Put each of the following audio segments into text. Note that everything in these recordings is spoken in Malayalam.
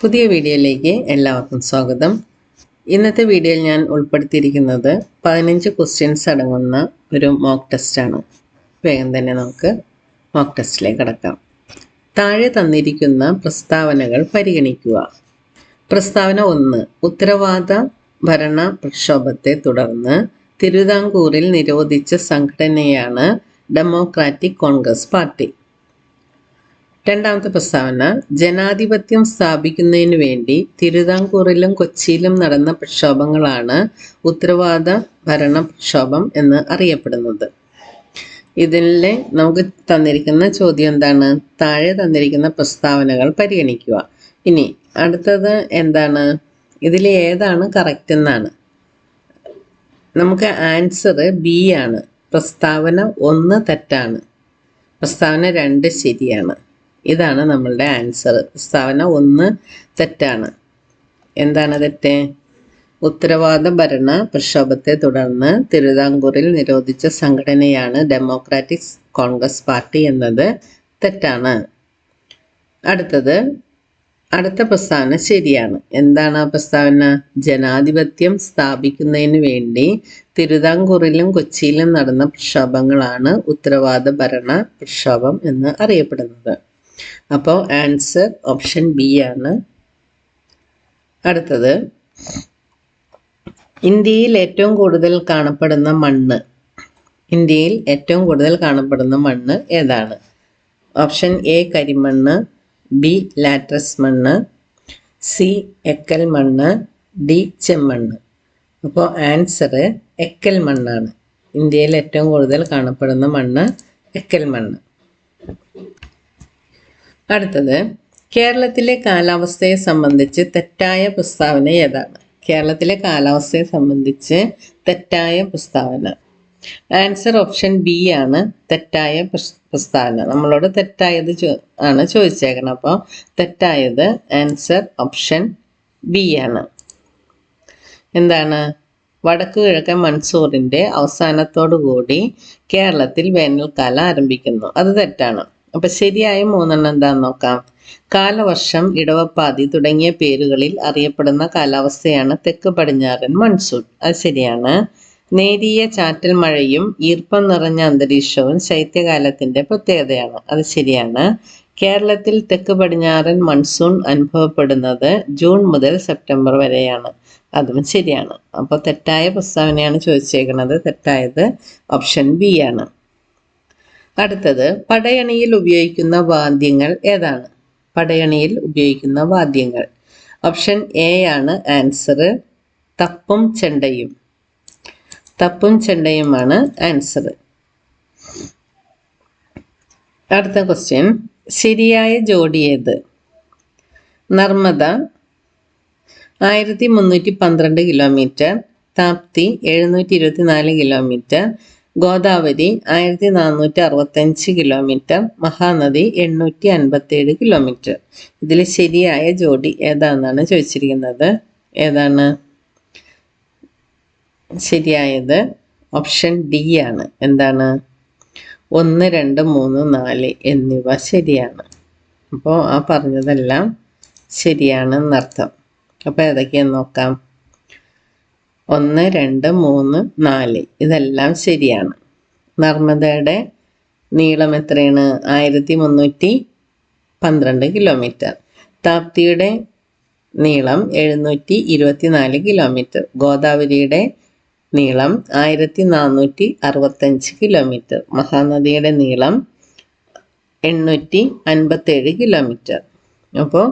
പുതിയ വീഡിയോയിലേക്ക് എല്ലാവർക്കും സ്വാഗതം. ഇന്നത്തെ വീഡിയോയിൽ ഞാൻ ഉൾപ്പെടുത്തിയിരിക്കുന്നത് 15 ക്വസ്റ്റ്യൻസ് അടങ്ങുന്ന ഒരു മോക്ക് ടെസ്റ്റാണ്. വേഗം തന്നെ നമുക്ക് മോക്ക് ടെസ്റ്റിലേക്ക് കടക്കാം. താഴെ തന്നിരിക്കുന്ന പ്രസ്താവനകൾ പരിഗണിക്കുക. പ്രസ്താവന 1. ഉത്തരവാദ ഭരണ പ്രക്ഷോഭത്തെ തുടർന്ന് തിരുവിതാംകൂറിൽ നിരോധിച്ച സംഘടനയാണ് ഡെമോക്രാറ്റിക് കോൺഗ്രസ് പാർട്ടി. രണ്ടാമത്തെ പ്രസ്താവന, ജനാധിപത്യം സ്ഥാപിക്കുന്നതിന് വേണ്ടി തിരുവിതാംകൂറിലും കൊച്ചിയിലും നടന്ന പ്രക്ഷോഭങ്ങളാണ് ഉത്തരവാദ ഭരണ പ്രക്ഷോഭം എന്ന് അറിയപ്പെടുന്നത്. ഇതിലെ നമുക്ക് തന്നിരിക്കുന്ന ചോദ്യം എന്താണ്? താഴെ തന്നിരിക്കുന്ന പ്രസ്താവനകൾ പരിഗണിക്കുക. ഇനി അടുത്തത് എന്താണ്? ഇതിൽ ഏതാണ് കറക്റ്റ് എന്നാണ്. നമുക്ക് ആൻസർ ബി ആണ്. പ്രസ്താവന 1 തെറ്റാണ്, പ്രസ്താവന 2 ശരിയാണ്. ഇതാണ് നമ്മളുടെ ആൻസർ. പ്രസ്താവന 1 തെറ്റാണ്. എന്താണ് തെറ്റ്? ഉത്തരവാദ ഭരണ പ്രക്ഷോഭത്തെ തുടർന്ന് തിരുവിതാംകൂറിൽ നിരോധിച്ച സംഘടനയാണ് ഡെമോക്രാറ്റിക് കോൺഗ്രസ് പാർട്ടി എന്നത് തെറ്റാണ്. അടുത്ത പ്രസ്താവന ശരിയാണ്. എന്താണ് ആ പ്രസ്താവന? ജനാധിപത്യം സ്ഥാപിക്കുന്നതിന് വേണ്ടി തിരുവിതാംകൂറിലും കൊച്ചിയിലും നടന്ന പ്രക്ഷോഭങ്ങളാണ് ഉത്തരവാദ ഭരണ പ്രക്ഷോഭം എന്ന് അറിയപ്പെടുന്നത്. അപ്പോൾ ആൻസർ ഓപ്ഷൻ ബി ആണ്. അടുത്തത്, ഇന്ത്യയിൽ ഏറ്റവും കൂടുതൽ കാണപ്പെടുന്ന മണ്ണ് ഏതാണ്? ഓപ്ഷൻ എ കരിമണ്ണ്, ബി ലാറ്ററസ് മണ്ണ്, സി എക്കൽ മണ്ണ്, ഡി ചെമ്മണ്ണ്. അപ്പോൾ ആൻസർ എക്കൽ മണ്ണാണ്. ഇന്ത്യയിൽ ഏറ്റവും കൂടുതൽ കാണപ്പെടുന്ന മണ്ണ് എക്കൽ മണ്ണ്. അടുത്തത്, കേരളത്തിലെ കാലാവസ്ഥയെ സംബന്ധിച്ച് തെറ്റായ പ്രസ്താവന ഏതാണ്? കേരളത്തിലെ കാലാവസ്ഥയെ സംബന്ധിച്ച് തെറ്റായ പ്രസ്താവന. ആൻസർ ഓപ്ഷൻ ബി ആണ്. തെറ്റായ പ്രസ്താവന. നമ്മളോട് തെറ്റായത് ആണ് ചോദിച്ചേക്കണം. അപ്പോൾ തെറ്റായത് ആൻസർ ഓപ്ഷൻ ബി ആണ്. എന്താണ്? വടക്കു കിഴക്കൻ മൺസൂണിന്റെ അവസാനത്തോടു കൂടി കേരളത്തിൽ വേനൽക്കാലം ആരംഭിക്കുന്നു. അത് തെറ്റാണ്. അപ്പൊ ശരിയായ 3 എന്താന്ന് നോക്കാം. കാലവർഷം, ഇടവപ്പാതി തുടങ്ങിയ പേരുകളിൽ അറിയപ്പെടുന്ന കാലാവസ്ഥയാണ് തെക്ക് പടിഞ്ഞാറൻ മൺസൂൺ. അത് ശരിയാണ്. നേരിയ ചാറ്റൽ മഴയും ഈർപ്പം നിറഞ്ഞ അന്തരീക്ഷവും ശൈത്യകാലത്തിന്റെ പ്രത്യേകതയാണ്. അത് ശരിയാണ്. കേരളത്തിൽ തെക്ക് പടിഞ്ഞാറൻ മൺസൂൺ അനുഭവപ്പെടുന്നത് ജൂൺ മുതൽ സെപ്റ്റംബർ വരെയാണ്. അതും ശരിയാണ്. അപ്പോൾ തെറ്റായ പ്രസ്താവനയാണ് ചോദിച്ചേക്കുന്നത്. തെറ്റായത് ഓപ്ഷൻ ബി ആണ്. അടുത്തത്, പടയണിയിൽ ഉപയോഗിക്കുന്ന വാദ്യങ്ങൾ ഏതാണ്? പടയണിയിൽ ഉപയോഗിക്കുന്ന വാദ്യങ്ങൾ. ഓപ്ഷൻ എ ആണ് ആൻസർ. തപ്പും ചെണ്ടയുമാണ് ആൻസർ. അടുത്ത ക്വസ്റ്റ്യൻ, ശരിയായ ജോഡി ഏത്? Narmada 1312 kilometre, Tapti 724 kilometre, Godavari 1465 kilometre, Mahanadi 857 kilometre. ഇതിൽ ശരിയായ ജോഡി ഏതാണെന്നാണ് ചോദിച്ചിരിക്കുന്നത്. ഏതാണ് ശരിയായത്? ഓപ്ഷൻ ഡി ആണ്. എന്താണ്? 1, 2, 3, 4 എന്നിവ ശരിയാണ്. അപ്പോൾ ആ പറഞ്ഞതെല്ലാം ശരിയാണെന്നർത്ഥം. അപ്പോൾ ഏതൊക്കെയാന്ന് നോക്കാം. 1, 2, 3, 4 ഇതെല്ലാം ശരിയാണ്. നർമ്മദയുടെ നീളം എത്രയാണ്? 1312 കിലോമീറ്റർ. താപ്തിയുടെ നീളം 724 കിലോമീറ്റർ. ഗോദാവരിയുടെ നീളം 1465 കിലോമീറ്റർ. മഹാനദിയുടെ നീളം 857 കിലോമീറ്റർ. അപ്പോൾ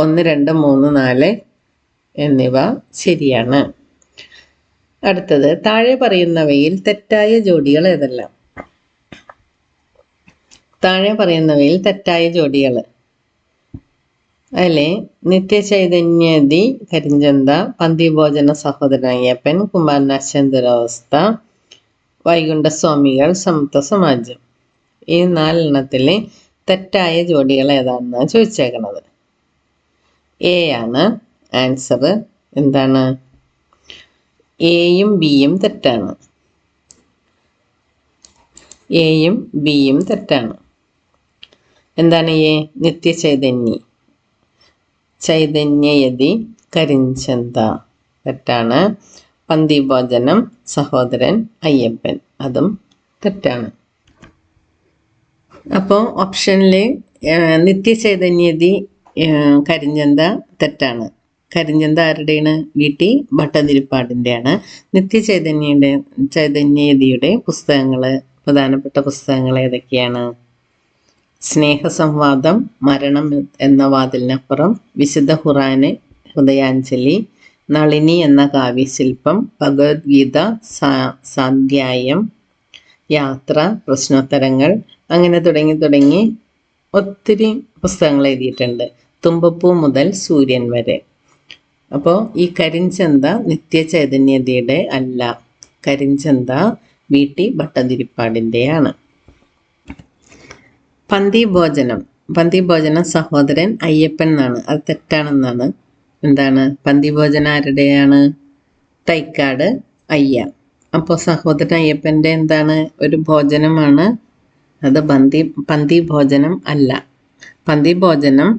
1, 2, 3, 4 എന്നിവ ശരിയാണ്. അടുത്തത്, താഴെ പറയുന്നവയിൽ തെറ്റായ ജോഡികൾ ഏതെല്ലാം? താഴെ പറയുന്നവയിൽ തെറ്റായ ജോഡികൾ. അതിലെ നിത്യചൈതന്യതി കരിഞ്ചന്ത, പന്തിഭോജന സഹോദരൻ അയ്യപ്പൻ, കുമാരനാശാൻ ദുരവസ്ഥ, വൈകുണ്ഠസ്വാമികൾ, സമത്വ സമാജം. ഈ 4 എണ്ണത്തിലെ തെറ്റായ ജോഡികൾ ഏതാണെന്നാണ് ചോദിച്ചേക്കണത്. എ ആണ് ആൻസർ. എന്താണ്? എയും ബിയും തെറ്റാണ്. എയും ബിയും തെറ്റാണ്. എന്താണ് എ? നിത്യചൈതന്യ. ചൈതന്യയതി കരിഞ്ചന്ത തെറ്റാണ്. പന്തിഭോജനം സഹോദരൻ അയ്യപ്പൻ അതും തെറ്റാണ്. അപ്പോൾ ഓപ്ഷനിൽ നിത്യചൈതന്യതി കരിഞ്ചന്ത തെറ്റാണ്. കരിഞ്ചന്ത ആരുടെയാണ്? VT ഭട്ടതിരിപ്പാടിൻ്റെയാണ്. ചൈതന്യയതിയുടെ പുസ്തകങ്ങൾ, പ്രധാനപ്പെട്ട പുസ്തകങ്ങൾ ഏതൊക്കെയാണ്? സ്നേഹസംവാദം, മരണം എന്ന വാതിലിനപ്പുറം, വിശുദ്ധ ഖുർആന്, ഹൃദയാഞ്ജലി, നളിനി എന്ന കാവ്യശില്പം, ഭഗവത്ഗീത സാധ്യായം, യാത്ര, പ്രശ്നോത്തരങ്ങൾ, അങ്ങനെ തുടങ്ങി ഒത്തിരി പുസ്തകങ്ങൾ എഴുതിയിട്ടുണ്ട്. തുമ്പപ്പൂ മുതൽ സൂര്യൻ വരെ. അപ്പോൾ ഈ കരിഞ്ചന്ത നിത്യചൈതന്യതയുടെ അല്ല. കരിഞ്ചന്ത VT ഭട്ടതിരിപ്പാടിൻ്റെയാണ്. പന്തിഭോജനം സഹോദരൻ അയ്യപ്പൻ എന്നാണ്. അത് തെറ്റാണെന്നാണ്. എന്താണ്? പന്തിഭോജനം ആരുടെയാണ്? തൈക്കാട് അയ്യ. അപ്പോൾ സഹോദരൻ അയ്യപ്പൻ്റെ എന്താണ്? ഒരു ഭോജനമാണ്. അത് പന്തിഭോജനം അല്ല. പന്തിഭോജനം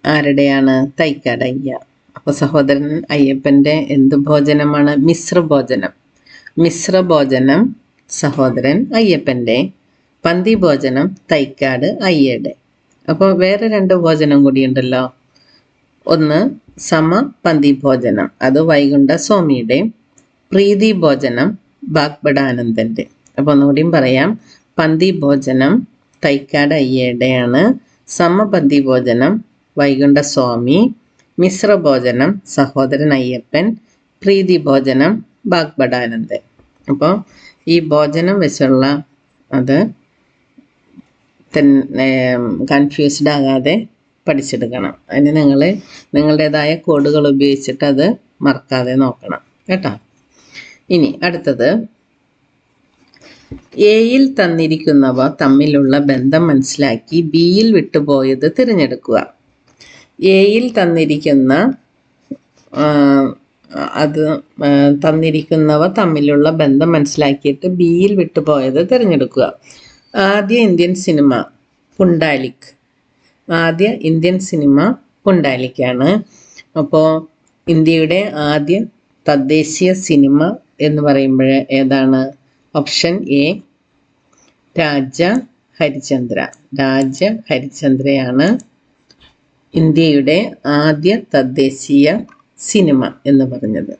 ആരുടെയാണ്? തൈക്കാട് അയ്യ. അപ്പോൾ സഹോദരൻ അയ്യപ്പൻ്റെ എന്ത് ഭോജനമാണ്? മിശ്രഭോജനം സഹോദരൻ അയ്യപ്പൻ്റെ, പന്തിഭോജനം തൈക്കാട് അയ്യയുടെ. അപ്പോൾ വേറെ 2 ഭോജനം കൂടിയുണ്ടല്ലോ. ഒന്ന് സമപന്തിഭോജനം, അത് വൈകുണ്ഠ സ്വാമിയുടെ. പ്രീതിഭോജനം ബാഗ്ബടാനന്ദൻ്റെ. അപ്പോൾ ഒന്നുകൂടിയും പറയാം. പന്തിഭോജനം തൈക്കാട് അയ്യയുടെയാണ്. സമപന്തിഭോജനം വൈകുണ്ഠ സ്വാമി. മിശ്രഭോജനം സഹോദരൻ അയ്യപ്പൻ. പ്രീതിഭോജനം ബാഗ്ബടാനന്ദൻ. അപ്പോൾ ഈ ഭോജനം വെച്ചുള്ള അത് കൺഫ്യൂസ്ഡ് ആകാതെ പഠിച്ചെടുക്കണം. അതിന് നിങ്ങൾ നിങ്ങളുടേതായ കോഡുകൾ ഉപയോഗിച്ചിട്ട് അത് മറക്കാതെ നോക്കണം കേട്ടോ. ഇനി അടുത്തത്, എയിൽ തന്നിരിക്കുന്നവ തമ്മിലുള്ള ബന്ധം മനസ്സിലാക്കി ബിയിൽ വിട്ടുപോയത് തിരഞ്ഞെടുക്കുക. എയിൽ തന്നിരിക്കുന്നവ തമ്മിലുള്ള ബന്ധം മനസ്സിലാക്കിയിട്ട് ബിയിൽ വിട്ടുപോയത് തിരഞ്ഞെടുക്കുക. ആദ്യ ഇന്ത്യൻ സിനിമ പുണ്ടാലിക്കാണ്. അപ്പോൾ ഇന്ത്യയുടെ ആദ്യ തദ്ദേശീയ സിനിമ എന്ന് പറയുമ്പോൾ ഏതാണ്? ഓപ്ഷൻ എ രാജ ഹരിചന്ദ്രയാണ് ഇന്ത്യയുടെ ആദ്യ തദ്ദേശീയ സിനിമ എന്ന് പറഞ്ഞത്.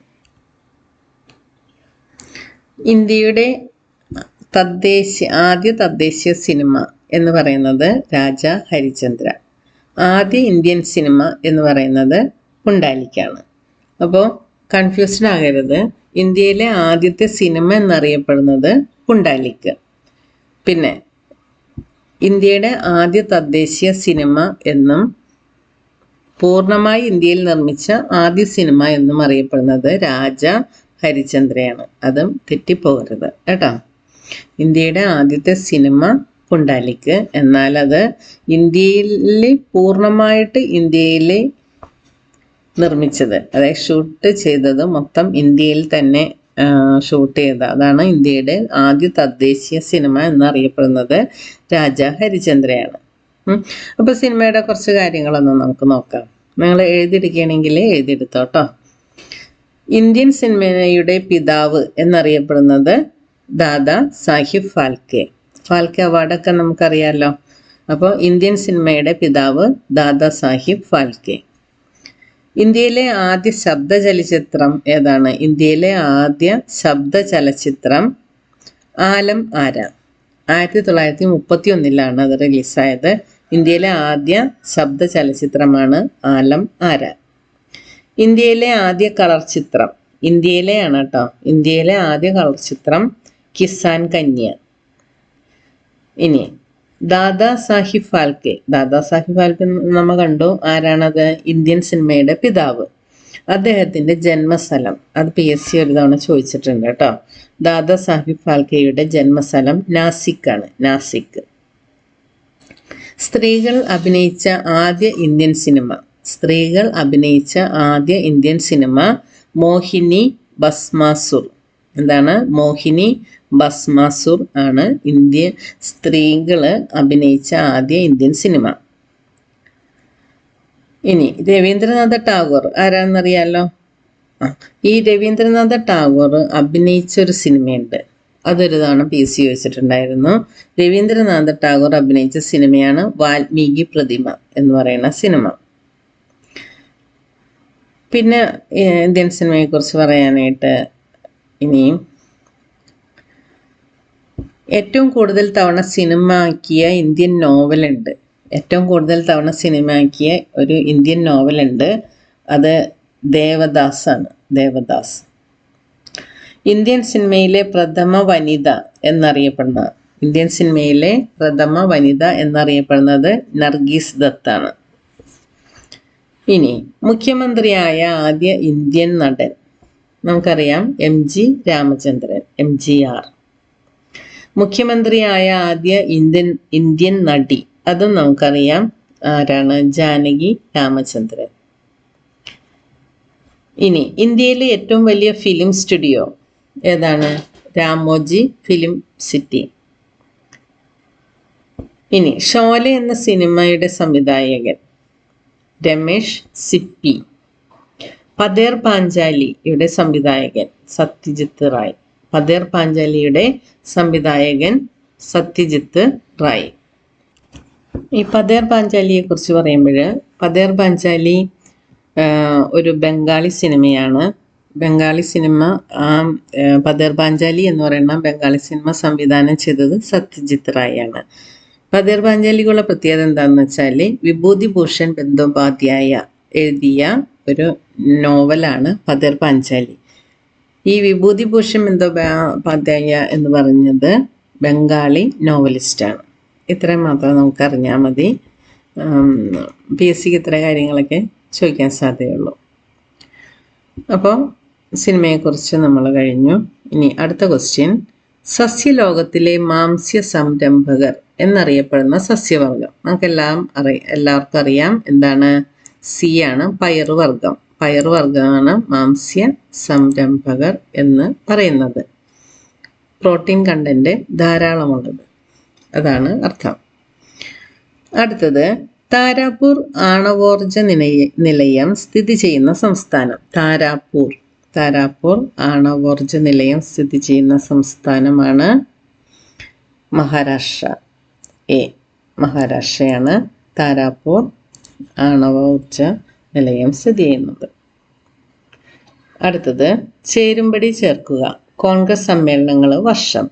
ഇന്ത്യയുടെ ആദ്യ തദ്ദേശീയ സിനിമ എന്ന് പറയുന്നത് രാജ ഹരിചന്ദ്ര. ആദ്യ ഇന്ത്യൻ സിനിമ എന്ന് പറയുന്നത് പുണ്ടാലിക്കാണ്. അപ്പോൾ കൺഫ്യൂസ്ഡ് ആകരുത്. ഇന്ത്യയിലെ ആദ്യത്തെ സിനിമ എന്നറിയപ്പെടുന്നത് പുണ്ടാലിക്ക്. പിന്നെ ഇന്ത്യയുടെ ആദ്യ തദ്ദേശീയ സിനിമ എന്നും പൂർണ്ണമായി ഇന്ത്യയിൽ നിർമ്മിച്ച ആദ്യ സിനിമ എന്നും അറിയപ്പെടുന്നത് രാജ ഹരിചന്ദ്രയാണ്. അതും തെറ്റിപ്പോകരുത് കേട്ടോ. ഇന്ത്യയുടെ ആദ്യത്തെ സിനിമ പുണ്ടാലിക്ക്, എന്നാൽ അത് പൂർണ്ണമായിട്ട് ഇന്ത്യയിൽ നിർമ്മിച്ചത്, അതായത് ഷൂട്ട് ചെയ്തത് മൊത്തം ഇന്ത്യയിൽ തന്നെ ഷൂട്ട് ചെയ്ത, അതാണ് ഇന്ത്യയുടെ ആദ്യ തദ്ദേശീയ സിനിമ എന്നറിയപ്പെടുന്നത് രാജ ഹരിചന്ദ്രയാണ്. അപ്പോൾ സിനിമയുടെ കുറച്ച് കാര്യങ്ങളൊന്നും നമുക്ക് നോക്കാം. നിങ്ങൾ എഴുതിയെടുക്കുകയാണെങ്കിൽ എഴുതിയെടുത്തോട്ടോ. ഇന്ത്യൻ സിനിമയുടെ പിതാവ് എന്നറിയപ്പെടുന്നത് ദാദാ സാഹിബ് ഫാൽക്കെ. അവാർഡൊക്കെ നമുക്കറിയാമല്ലോ. അപ്പോൾ ഇന്ത്യൻ സിനിമയുടെ പിതാവ് ദാദാ സാഹിബ് ഫാൽക്കെ. ഇന്ത്യയിലെ ആദ്യ ശബ്ദ ചലച്ചിത്രം ഏതാണ്? ഇന്ത്യയിലെ ആദ്യ ശബ്ദ ചലച്ചിത്രം ആലം ആര. 1931 അത് റിലീസായത്. ഇന്ത്യയിലെ ആദ്യ ശബ്ദ ചലച്ചിത്രമാണ് ആലം ആര. ഇന്ത്യയിലെ ആദ്യ കളർ ചിത്രം, ഇന്ത്യയിലെ ആദ്യ കളർ ചിത്രം കിസാൻ കന്യ. ഇനി ദാദാ സാഹിബ് ഫാൽക്കെ നമ്മൾ കണ്ടു. ആരാണത്? ഇന്ത്യൻ സിനിമയുടെ പിതാവ്. അദ്ദേഹത്തിന്റെ ജന്മസ്ഥലം, അത് PSC ഒരു തവണ ചോദിച്ചിട്ടുണ്ട് കേട്ടോ. ദാദാ സാഹിബ് ഫാൽക്കെയുടെ ജന്മസ്ഥലം നാസിക്കാണ്. സ്ത്രീകൾ അഭിനയിച്ച ആദ്യ ഇന്ത്യൻ സിനിമ മോഹിനി ഭസ്മാസുർ. എന്താണ്? മോഹിനി ഭസ്മാസുർ ആണ് സ്ത്രീകൾ അഭിനയിച്ച ആദ്യ ഇന്ത്യൻ സിനിമ. ഇനി രവീന്ദ്രനാഥ ടാഗോർ ആരാന്നറിയാലോ? ഈ രവീന്ദ്രനാഥ ടാഗോർ അഭിനയിച്ച ഒരു സിനിമയുണ്ട്. അതൊരു തവണ PC ചോദിച്ചിട്ടുണ്ടായിരുന്നു. രവീന്ദ്രനാഥ ടാഗോർ അഭിനയിച്ച സിനിമയാണ് വാൽമീകി പ്രതിമ എന്ന് പറയുന്ന സിനിമ. പിന്നെ ഇന്ത്യൻ സിനിമയെ കുറിച്ച് പറയാനായിട്ട് ഇനിയും ഏറ്റവും കൂടുതൽ തവണ സിനിമ ആക്കിയ ഇന്ത്യൻ നോവലുണ്ട്. ഏറ്റവും കൂടുതൽ തവണ സിനിമ ആക്കിയ ഒരു ഇന്ത്യൻ നോവലുണ്ട്. അത് ദേവദാസ് ആണ്. ദേവദാസ്. ഇന്ത്യൻ സിനിമയിലെ പ്രഥമ വനിത എന്നറിയപ്പെടുന്നത് നർഗീസ് ദത്താണ്. ഇനി മുഖ്യമന്ത്രിയായ ആദ്യ ഇന്ത്യൻ നടൻ നമുക്കറിയാം MG രാമചന്ദ്രൻ, MGR. മുഖ്യമന്ത്രിയായ ആദ്യ ഇന്ത്യൻ നടി അതും നമുക്കറിയാം. ആരാണ്? ജാനകി രാമചന്ദ്രൻ. ഇനി ഇന്ത്യയിലെ ഏറ്റവും വലിയ ഫിലിം സ്റ്റുഡിയോ ഏതാണ്? Ramoji film city. ഇനി ഷോല എന്ന സിനിമയുടെ സംവിധായകൻ രമേഷ് സിപ്പി. പതേർ പാഞ്ചാലിയുടെ സംവിധായകൻ സത്യജിത്ത് റായ്. പതേർ പാഞ്ചാലിയുടെ സംവിധായകൻ സത്യജിത്ത് റായ്. ഈ പതേർ പാഞ്ചാലിയെ കുറിച്ച് പറയുമ്പോൾ പതേർ പാഞ്ചാലി ഒരു ബംഗാളി സിനിമയാണ്. ബംഗാളി സിനിമ പതേർ പാഞ്ചാലി എന്ന് പറയുന്ന ബംഗാളി സിനിമ സംവിധാനം ചെയ്തത് സത്യജിത്ത് റായ് ആണ്. പതേർ പാഞ്ചാലിക്കുള്ള പ്രത്യേകത എന്താണെന്ന് വെച്ചാൽ വിഭൂതിഭൂഷൺ ബന്ദോപാധ്യായ എഴുതിയ ഒരു നോവലാണ് പതേർ പാഞ്ചാലി. ഈ വിഭൂതിഭൂഷൺ ബന്ദോപാധ്യായ എന്ന് പറഞ്ഞത് ബംഗാളി നോവലിസ്റ്റാണ്. ഇത്രയും മാത്രം നമുക്കറിഞ്ഞാൽ മതി. PSCക്ക് ഇത്ര കാര്യങ്ങളൊക്കെ ചോദിക്കാൻ സാധ്യതയുള്ളൂ. അപ്പോൾ സിനിമയെക്കുറിച്ച് നമ്മൾ കഴിഞ്ഞു. ഇനി അടുത്ത ക്വസ്റ്റ്യൻ, സസ്യലോകത്തിലെ മാംസ്യ സംരംഭകർ എന്നറിയപ്പെടുന്ന സസ്യവർഗം. എല്ലാവർക്കും അറിയാം. എന്താണ്? C ആണ്. പയറുവർഗം. പയറുവർഗമാണ് മാംസ്യ സംരംഭകർ എന്ന് പറയുന്നത്. പ്രോട്ടീൻ കണ്ടന്റ് ധാരാളമുള്ളത്, അതാണ് അർത്ഥം. അടുത്തത്, താരാപൂർ ആണവോർജ നിലയം സ്ഥിതി ചെയ്യുന്ന സംസ്ഥാനം. താരാപൂർ ആണവോർജ നിലയം സ്ഥിതി ചെയ്യുന്ന സംസ്ഥാനമാണ് മഹാരാഷ്ട്ര. മഹാരാഷ്ട്രയാണ് താരാപൂർ ആണവോർജ നിലയം സ്ഥിതി ചെയ്യുന്നത്. അടുത്തത്, ചേരുംപടി ചേർക്കുക. കോൺഗ്രസ് സമ്മേളനങ്ങൾ വർഷം.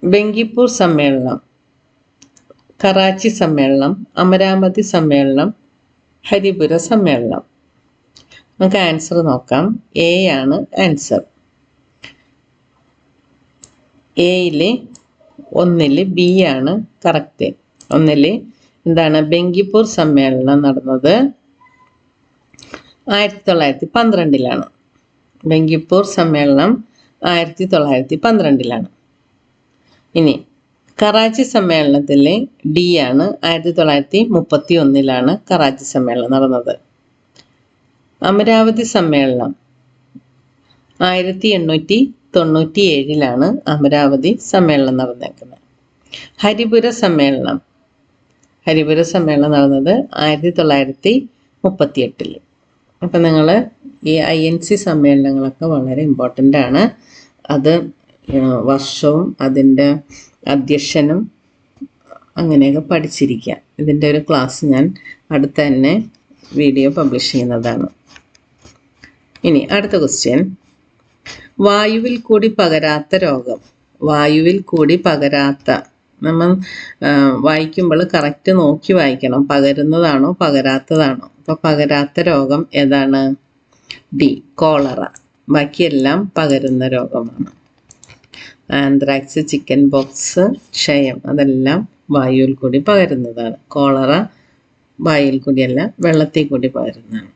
ബങ്കിപ്പൂർ സമ്മേളനം, കറാച്ചി സമ്മേളനം, അമരാവതി സമ്മേളനം, ഹരിപുര സമ്മേളനം. നമുക്ക് ആൻസർ നോക്കാം. A ആണ് ആൻസർ. ഒന്നില് B ആണ് കറക്റ്റ്. ഒന്നില് എന്താണ്? ബങ്കിപ്പൂർ സമ്മേളനം നടന്നത് 1912 ബങ്കിപ്പൂർ സമ്മേളനം 1912. ഇനി കറാച്ചി സമ്മേളനത്തിലെ D ആണ്. 1931 കറാച്ചി സമ്മേളനം നടന്നത്. അമരാവതി സമ്മേളനം 1897 അമരാവതി സമ്മേളനം നടന്നേക്കുന്നത്. ഹരിപുര സമ്മേളനം നടന്നത് 1938. അപ്പം നിങ്ങൾ ഈ INC സമ്മേളനങ്ങളൊക്കെ വളരെ ഇമ്പോർട്ടൻ്റ് ആണ്. അത് വർഷവും അതിൻ്റെ അധ്യക്ഷനും അങ്ങനെയൊക്കെ പഠിച്ചിരിക്കുക. ഇതിൻ്റെ ഒരു ക്ലാസ് ഞാൻ അടുത്ത തന്നെ വീഡിയോ പബ്ലിഷ് ചെയ്യുന്നതാണ്. ഇനി അടുത്ത ക്വസ്റ്റ്യൻ, വായുവിൽ കൂടി പകരാത്ത രോഗം. നമ്മൾ വായിക്കുമ്പോൾ കറക്റ്റ് നോക്കി വായിക്കണം. പകരുന്നതാണോ പകരാത്തതാണോ? അപ്പോൾ പകരാത്ത രോഗം ഏതാണ്? D, cholera. ബാക്കിയെല്ലാം പകരുന്ന രോഗമാണ്. ആന്ത്രാക്സ്, ചിക്കൻ ബോക്സ്, ക്ഷയം അതെല്ലാം വായുവിൽ കൂടി പകരുന്നതാണ്. കോളറ വായുവിൽ കൂടിയല്ല, വെള്ളത്തിൽ കൂടി പകരുന്നതാണ്.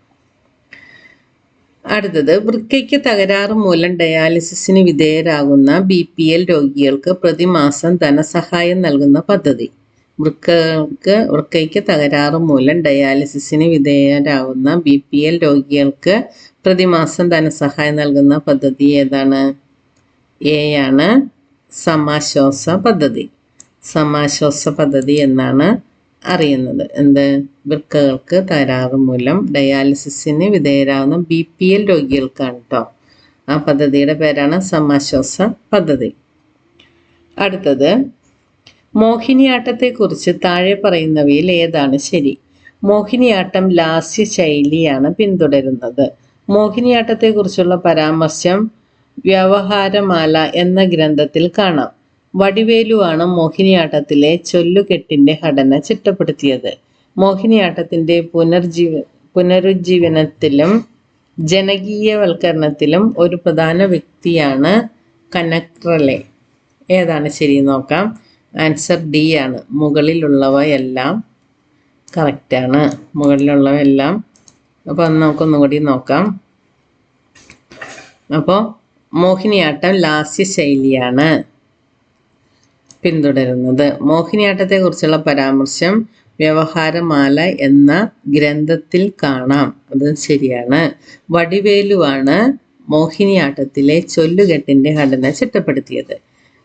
അടുത്തത്, വൃക്കയ്ക്ക് തകരാറ് മൂലം ഡയാലിസിസിന് വിധേയരാകുന്ന BPL രോഗികൾക്ക് പ്രതിമാസം ധനസഹായം നൽകുന്ന പദ്ധതി. വൃക്കയ്ക്ക് തകരാറ് മൂലം ഡയാലിസിസിന് വിധേയരാകുന്ന BPL രോഗികൾക്ക് പ്രതിമാസം ധനസഹായം നൽകുന്ന പദ്ധതി ഏതാണ്? A ആണ് സമാശ്വാസ പദ്ധതി. സമാശ്വാസ പദ്ധതി എന്നാണ് അറിയുന്നത്. എന്ത്? വൃക്കകൾക്ക് തകരാറ് മൂലം ഡയാലിസിസിന് വിധേയരാകുന്ന BPL രോഗികൾക്കാണ് കേട്ടോ. ആ പദ്ധതിയുടെ പേരാണ് സമാശ്വാസ പദ്ധതി. അടുത്തത്, മോഹിനിയാട്ടത്തെക്കുറിച്ച് താഴെ പറയുന്നവയിൽ ഏതാണ് ശരി? മോഹിനിയാട്ടം ലാസ്യ ശൈലിയാണ് പിന്തുടരുന്നത്. മോഹിനിയാട്ടത്തെക്കുറിച്ചുള്ള പരാമർശം വ്യവഹാരമാല എന്ന ഗ്രന്ഥത്തിൽ കാണാം. വടിവേലുവാണ് മോഹിനിയാട്ടത്തിലെ ചൊല്ലുകെട്ടിന്റെ ഘടന ചിട്ടപ്പെടുത്തിയത്. മോഹിനിയാട്ടത്തിന്റെ പുനരുജ്ജീവനത്തിലും ജനകീയവൽക്കരണത്തിലും ഒരു പ്രധാന വ്യക്തിയാണ് കനക്രലെ. ഏതാണ് ശരി നോക്കാം. ആൻസർ ഡി ആണ്. മുകളിലുള്ളവയെല്ലാം കറക്റ്റാണ്. മുകളിലുള്ളവയെല്ലാം. അപ്പോൾ നമുക്കൊന്നുകൂടി നോക്കാം. അപ്പോൾ മോഹിനിയാട്ടം ലാസ്യ ശൈലിയാണ് പിന്തുടരുന്നത്. മോഹിനിയാട്ടത്തെക്കുറിച്ചുള്ള പരാമർശം വ്യവഹാരമാല എന്ന ഗ്രന്ഥത്തിൽ കാണാം. അത് ശരിയാണ്. വടിവേലുവാണ് മോഹിനിയാട്ടത്തിലെ ചൊല്ലുകെട്ടിന്റെ ഘടന ചിട്ടപ്പെടുത്തിയത്.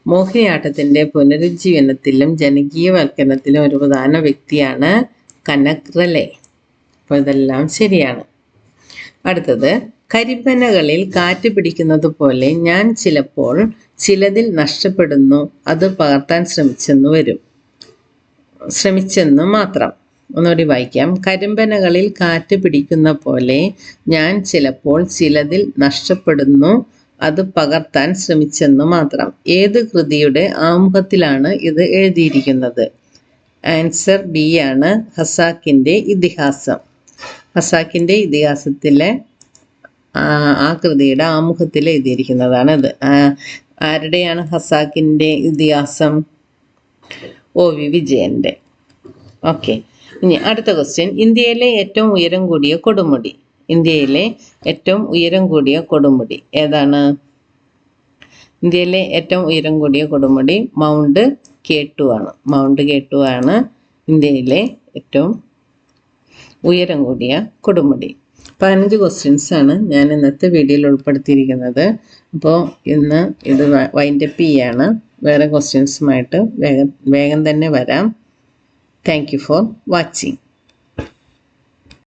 മോഹിനിയാട്ടത്തിന്റെ പുനരുജ്ജീവനത്തിലും ജനകീയവൽക്കരണത്തിലും ഒരു പ്രധാന വ്യക്തിയാണ് കനക്രലെ. അപ്പോൾ ഇതെല്ലാം ശരിയാണ്. അടുത്തത്, കരിമ്പനകളിൽ കാറ്റ് പിടിക്കുന്നത് പോലെ ഞാൻ ചിലപ്പോൾ ചിലതിൽ നഷ്ടപ്പെടുന്നു, അത് പകർത്താൻ ശ്രമിച്ചെന്നു മാത്രം. ഒന്നുകൂടി വായിക്കാം. കരിമ്പനകളിൽ കാറ്റ് പിടിക്കുന്ന പോലെ ഞാൻ ചിലപ്പോൾ ചിലതിൽ നഷ്ടപ്പെടുന്നു, അത് പകർത്താൻ ശ്രമിച്ചെന്നു മാത്രം. ഏത് കൃതിയുടെ ആമുഖത്തിലാണ് ഇത് എഴുതിയിരിക്കുന്നത്? ആൻസർ ബി ആണ്. ഖസാക്കിന്റെ ഇതിഹാസം. ഖസാക്കിന്റെ ഇതിഹാസത്തിലെ ആ കൃതിയുടെ ആമുഖത്തിൽ എഴുതിയിരിക്കുന്നതാണ് ഇത്. ആരുടെയാണ് ഖസാക്കിന്റെ ഇതിഹാസം? OV വിജയന്റെ. ഓക്കെ, ഇനി അടുത്ത ക്വസ്റ്റ്യൻ. ഇന്ത്യയിലെ ഏറ്റവും ഉയരം കൂടിയ കൊടുമുടി. ഇന്ത്യയിലെ ഏറ്റവും ഉയരം കൂടിയ കൊടുമുടി ഏതാണ്? ഇന്ത്യയിലെ ഏറ്റവും ഉയരം കൂടിയ കൊടുമുടി മൗണ്ട് K2 ആണ്. മൗണ്ട് K2 ആണ് ഇന്ത്യയിലെ ഏറ്റവും ഉയരം കൂടിയ കൊടുമുടി. 15 ക്വസ്റ്റ്യൻസ് ആണ് ഞാൻ ഇന്നത്തെ വീഡിയോയിൽ ഉൾപ്പെടുത്തിയിരിക്കുന്നത്. അപ്പോൾ ഇന്ന് ഇത് വൈൻഡപ്പ് ചെയ്യാണ്. വേറെ ക്വസ്റ്റ്യൻസുമായിട്ട് വേഗം തന്നെ വരാം. Thank you for watching.